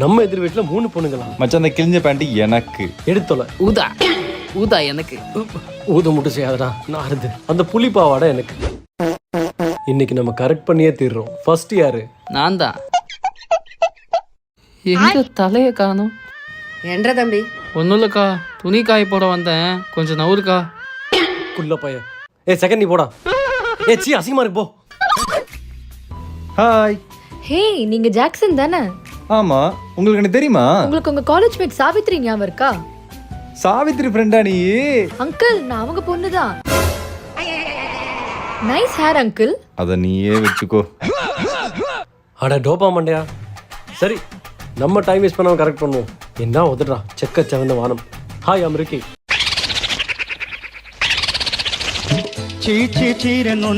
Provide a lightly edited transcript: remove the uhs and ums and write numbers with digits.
நம்ம எதிர் வீட்டுல 3 பொண்ணுங்களா? மச்சான் அந்த கிழிஞ்ச பேண்ட் எனக்கு. எடுத்தோல ஊதா ஊதா எனக்கு. ஊத மட்டும் செய்யாதடா, நான் அறுது. அந்த புலிப்பாவாடை எனக்கு. இன்னைக்கு நம்ம கரெக்ட் பண்ணியே தீர்றோம். ஃபர்ஸ்ட் யாரு? நான் தான். எங்க தலைய காணும்? என்ற தம்பி ஒன்றும் இல்லைக்கா, துணி காய போட வந்தேன், கொஞ்சம் நவுருக்கா. குள்ள பையன். செகண்ட் நீ போடா. சீ அசிங்கமா இருக்கு போ. ஹாய். ஹே, நீங்க ஜாக்சன் தானே? ஆமா, உங்களுக்கு எனக்கு தெரியுமா? உங்களுக்கு உங்க காலேஜ் மேட் சாவித்ரி ஞாபகம் இருக்கா? சாவித்ரி ஃப்ரெண்டா நீ? அங்கிள், நான் அவங்க பொண்ணுதான். Nice hair uncle. அத நீயே வெச்சுக்கோ. அட டோபா மண்டையா. சரி, நம்ம டைம் வேஸ்ட் பண்ணாம கரெக்ட் பண்ணுவோம். என்ன உதறா செக்க செவந்த வானம். ஹாய் அமெரிக்கி. చీ చీ చీరెను